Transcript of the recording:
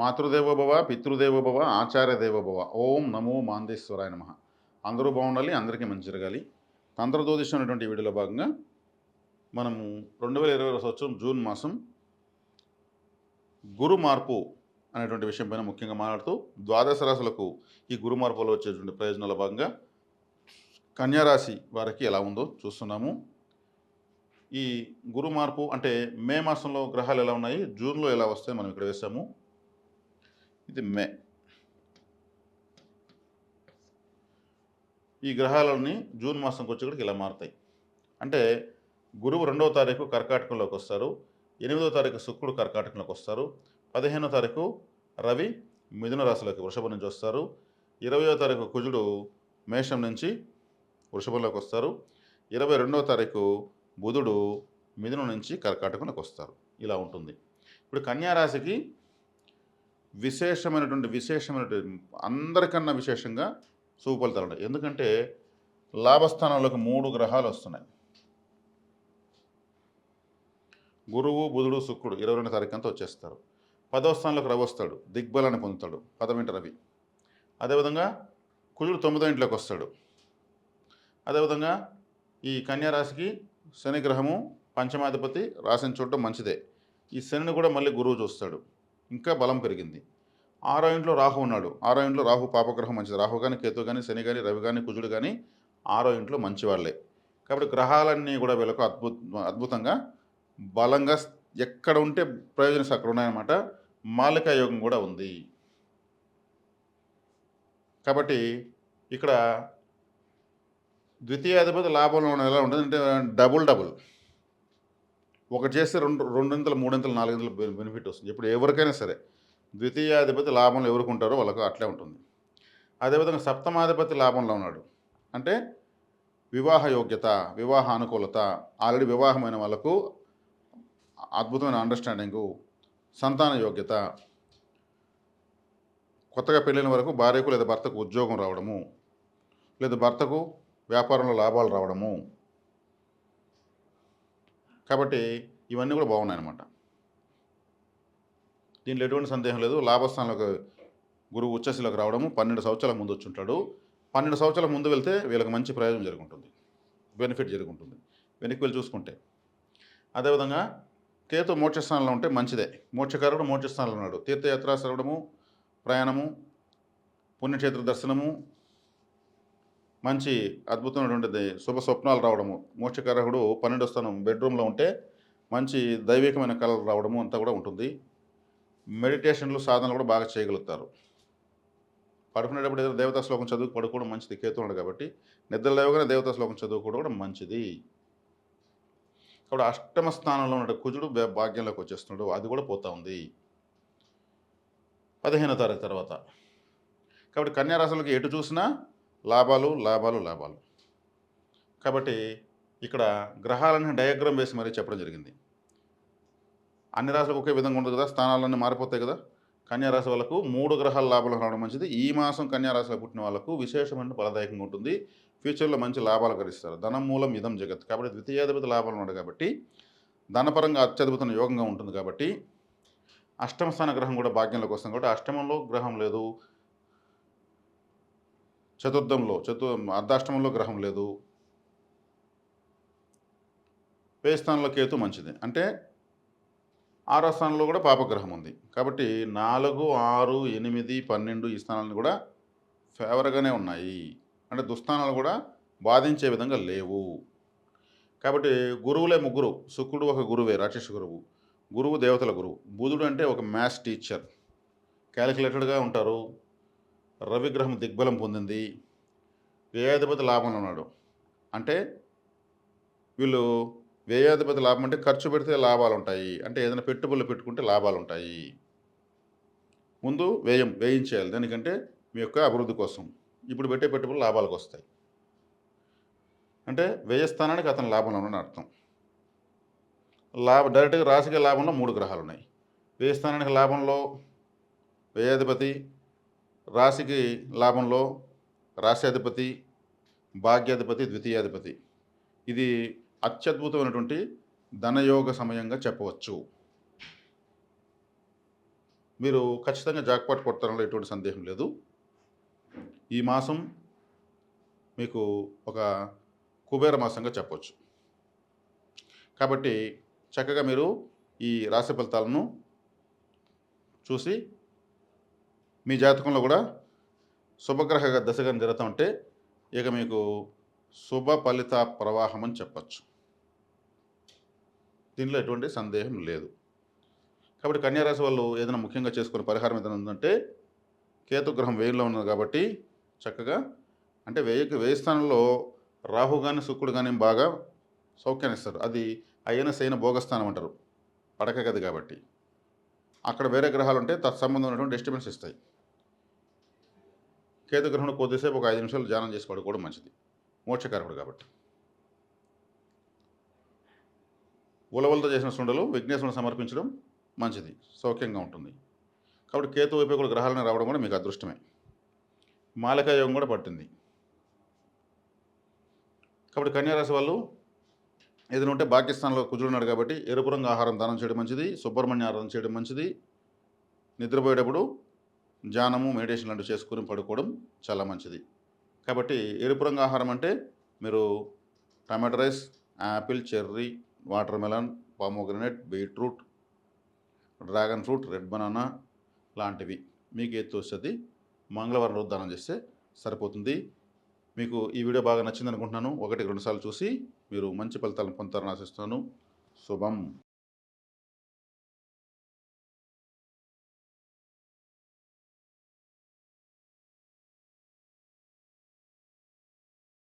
మాతృదేవో భవ, పితృదేవో భవ, ఆచార్య దేవో భవ. ఓం నమో మాందేశ్వరాయ నమః. అందరూ బాగుండాలి, అందరికీ మంచి జరగాలి. తంత్రజ్యోతిషం అనేటువంటి ఈ వీడియోలో భాగంగా మనము 2020 సంవత్సరం జూన్ మాసం గురు మార్పు అనేటువంటి విషయం పైన ముఖ్యంగా మాట్లాడుతూ ద్వాదశ రాశులకు ఈ గురు మార్పులో వచ్చేటువంటి ప్రయోజనాల భాగంగా కన్యారాశి వారికి ఎలా ఉందో చూస్తున్నాము. ఈ గురు మార్పు అంటే మే మాసంలో గ్రహాలు ఎలా ఉన్నాయి, జూన్లో ఎలా వస్తాయి మనం ఇక్కడ వేసాము. ఇది మే. ఈ గ్రహాలన్నీ జూన్ మాసంకి వచ్చేటికి ఇలా మారుతాయి. అంటే గురువు 2వ తారీఖు కర్కాటకంలోకి వస్తారు, 8వ తారీఖు శుక్రుడు కర్కాటకంలోకి వస్తారు, 15వ తారీఖు రవి మిథున రాశిలోకి వృషభం నుంచి వస్తారు, 20వ తారీఖు కుజుడు మేషం నుంచి వృషభంలోకి వస్తారు, 22వ తారీఖు బుధుడు మిథునం నుంచి కర్కాటకంలోకి వస్తారు. ఇలా ఉంటుంది. ఇప్పుడు కన్యారాశికి విశేషమైనటువంటి అందరికన్నా విశేషంగా శుభఫలితాలు ఉంటాయి. ఎందుకంటే లాభస్థానంలోకి 3 గ్రహాలు వస్తున్నాయి. గురువు, బుధుడు, శుక్రుడు 22వ తారీఖు అంతా వచ్చేస్తారు. 10వ స్థానంలోకి రవి వస్తాడు, దిగ్బలాన్ని పొందుతాడు, 10వ ఇంటి రవి. అదేవిధంగా కుజుడు 9వ ఇంట్లోకి వస్తాడు. అదేవిధంగా ఈ కన్యారాశికి శని గ్రహము పంచమాధిపతి రాశిని చూడటం మంచిదే. ఈ శనిని కూడా మళ్ళీ గురువు చూస్తాడు, ఇంకా బలం పెరిగింది. 6వ ఇంట్లో రాహు ఉన్నాడు. 6వ ఇంట్లో రాహు పాపగ్రహం మంచిది. రాహు కానీ, కేతు కానీ, శని కానీ, రవి కానీ, కుజుడు కానీ 6వ ఇంట్లో మంచివాళ్ళే. కాబట్టి గ్రహాలన్నీ కూడా వీళ్ళకు అద్భుతంగా బలంగా ఎక్కడ ఉంటే ప్రయోజనం అక్కడ ఉన్నాయన్నమాట. మాలికా యోగం కూడా ఉంది. కాబట్టి ఇక్కడ ద్వితీయాధిపతి లాభంలో ఉన్న ఎలా ఉంటుంది అంటే డబుల్ ఒకటి చేస్తే రెండింతలు, మూడింతలు, నాలుగింతలు బెనిఫిట్ వస్తుంది. ఇప్పుడు ఎవరికైనా సరే ద్వితీయాధిపతి లాభంలో ఎవరికి ఉంటారో వాళ్ళకు అట్లే ఉంటుంది. అదేవిధంగా సప్తమాధిపతి లాభంలో ఉన్నాడు అంటే వివాహ యోగ్యత, వివాహ అనుకూలత, ఆల్రెడీ వివాహమైన వాళ్ళకు అద్భుతమైన అండర్స్టాండింగు, సంతాన యోగ్యత, కొత్తగా పెళ్ళైన వరకు భార్యకు లేదా భర్తకు ఉద్యోగం రావడము, లేదా భర్తకు వ్యాపారంలో లాభాలు రావడము. కాబట్టి ఇవన్నీ కూడా బాగున్నాయి అన్నమాట. దీంట్లో ఎటువంటి సందేహం లేదు. లాభస్థానంలోకి గురువు ఉచ్చశిలోకి రావడము 12 సంవత్సరాల ముందు వచ్చి ఉంటాడు. 12 సంవత్సరాల ముందు వెళ్తే వీళ్ళకి మంచి ప్రయోజనం జరుగుతుంది, బెనిఫిట్ జరుగుతుంది వెనక్కి వెళ్ళి చూసుకుంటే. అదేవిధంగా కేతు మోక్షస్థానంలో ఉంటే మంచిదే. మోక్షకారుడు మోక్షస్థానంలో ఉన్నాడు. తీర్థయాత్ర సరవడము, ప్రయాణము, పుణ్యక్షేత్ర దర్శనము, మంచి అద్భుతమైనటువంటిది శుభ స్వప్నాలు రావడము. మోక్షకారకుడు 12వ స్థానం బెడ్రూమ్లో ఉంటే మంచి దైవికమైన కళలు రావడము అంతా కూడా ఉంటుంది. మెడిటేషన్లు, సాధనలు కూడా బాగా చేయగలుగుతారు. పడుకునేటప్పుడు ఏదో దేవతా శ్లోకం చదువుకు పడుకోవడం మంచిది. కేతు ఉన్నాడు కాబట్టి నిద్ర లేవగానే దేవతా శ్లోకం చదువుకోవడం కూడా మంచిది. కాబట్టి అష్టమ స్థానంలో ఉన్న కుజుడు భాగ్యంలోకి వచ్చేస్తున్నాడు, అది కూడా పోతా ఉంది 15వ తారీఖు తర్వాత. కాబట్టి కన్యారాశులకి ఎటు చూసినా లాభాలు లాభాలు లాభాలు. కాబట్టి ఇక్కడ గ్రహాలన్నీ డయాగ్రామ్ వేసి మరీ చెప్పడం జరిగింది. అన్ని రాశులకు ఒకే విధంగా ఉండదు కదా, స్థానాలన్నీ మారిపోతాయి కదా. కన్యారాశి వాళ్ళకు 3 గ్రహాల లాభాలు రావడం మంచిది. ఈ మాసం కన్యారాశిలో పుట్టిన వాళ్ళకు విశేషమైన ఫలదాయకంగా ఉంటుంది. ఫ్యూచర్లో మంచి లాభాలు గడిస్తారు. ధనం మూలం ఇదం జగత్. కాబట్టి ద్వితీయాధిపతి లాభాలు ఉన్నాడు కాబట్టి ధనపరంగా అత్యద్భుతమైన యోగంగా ఉంటుంది. కాబట్టి అష్టమ స్థాన గ్రహం కూడా భాగ్యంలోకి వస్తుంది. కాబట్టి అష్టమంలో గ్రహం లేదు, అర్ధాష్టమంలో గ్రహం లేదు, పే స్థానంలో కేతు మంచిది. అంటే 6వ స్థానంలో కూడా పాపగ్రహం ఉంది. కాబట్టి 4, 6, 8, 12 ఈ స్థానాలను కూడా ఫేవర్గానే ఉన్నాయి. అంటే దుస్థానాలు కూడా బాధించే విధంగా లేవు. కాబట్టి గురువులే 3. శుక్రుడు ఒక గురువే, రాక్షస గురువు. గురువు దేవతల గురువు. బుధుడు అంటే ఒక మ్యాథ్స్ టీచర్, క్యాలిక్యులేటెడ్గా ఉంటారు. రవిగ్రహం దిగ్బలం పొందింది, వ్యయాధిపతి లాభంలో ఉన్నాడు. అంటే వీళ్ళు వ్యయాధిపతి లాభం అంటే ఖర్చు పెడితే లాభాలు ఉంటాయి, అంటే ఏదైనా పెట్టుబడులు పెట్టుకుంటే లాభాలు ఉంటాయి. ముందు వేయించేయాలి దానికంటే మీ యొక్క అభివృద్ధి కోసం. ఇప్పుడు పెట్టే పెట్టుబడులు లాభాలకు వస్తాయి. అంటే వ్యయస్థానానికి అతని లాభంలో ఉన్న అర్థం. డైరెక్ట్గా రాశికి లాభంలో 3 గ్రహాలు ఉన్నాయి. వ్యయస్థానానికి లాభంలో వ్యయాధిపతి, రాశికి లాభంలో రాశ్యాధిపతి, భాగ్యాధిపతి, ద్వితీయాధిపతి. ఇది అత్యద్భుతమైనటువంటి ధనయోగ సమయంగా చెప్పవచ్చు. మీరు ఖచ్చితంగా జాక్పాట్ కొడతారనలో ఎటువంటి సందేహం లేదు. ఈ మాసం మీకు ఒక కుబేర మాసంగా చెప్పొచ్చు. కాబట్టి చక్కగా మీరు ఈ రాశి ఫలితాలను చూసి మీ జాతకంలో కూడా శుభగ్రహ దశగా జరుగుతూ ఉంటే ఇక మీకు శుభ ఫలిత ప్రవాహం అని చెప్పచ్చు. దీనిలో ఎటువంటి సందేహం లేదు. కాబట్టి కన్యారాశి వాళ్ళు ఏదైనా ముఖ్యంగా చేసుకునే పరిహారం ఏదైనా ఉందంటే కేతుగ్రహం వేయిలో ఉన్నది కాబట్టి చక్కగా అంటే వేయి స్థానంలో రాహు కానీ శుక్రుడు కానీ బాగా సౌఖ్యాన్ని ఇస్తారు. అది అయన శయన భోగస్థానం అంటారు, పడక గది కాబట్టి. అక్కడ వేరే గ్రహాలు ఉంటే తత్సంబంధం ఉన్నటువంటి డిస్టర్బెన్స్ ఇస్తాయి. కేతుగ్రహంలో కొద్దిసేపు ఒక 5 నిమిషాలు ధ్యానం చేసి పడుకోవడం మంచిది, మోక్షకారకుడు కాబట్టి. ఉలవలతో చేసిన సుండలు విఘ్నేశ్వరుని సమర్పించడం మంచిది, సౌఖ్యంగా ఉంటుంది. కాబట్టి కేతు వైపు కూడా గ్రహాలను రావడం కూడా మీకు అదృష్టమే. మాలకా యోగం కూడా పట్టింది. కాబట్టి కన్యారాశి వాళ్ళు ఏదైనా ఉంటే పాకిస్తాన్లో కుజుడున్నాడు కాబట్టి ఎరుపు రంగు ఆహారం దానం చేయడం మంచిది, సుబ్రహ్మణ్య ఆరాధన చేయడం మంచిది. నిద్రపోయేటప్పుడు ధ్యానము మెడిటేషన్ లాంటివి చేసుకుని పడుకోవడం చాలా మంచిది. కాబట్టి ఎరుపు రంగు ఆహారం అంటే మీరు tomato rice, apple, cherry, watermelon, pomegranate, beetroot, dragon fruit, red banana లాంటివి మీకు ఏది తోస్తుంది మంగళవారం రోజు దానం చేస్తే సరిపోతుంది. మీకు ఈ వీడియో బాగా నచ్చింది అనుకుంటున్నాను. 1-2 సార్లు చూసి మీరు మంచి ఫలితాలను పొందుతారని ఆశిస్తున్నాను. శుభం.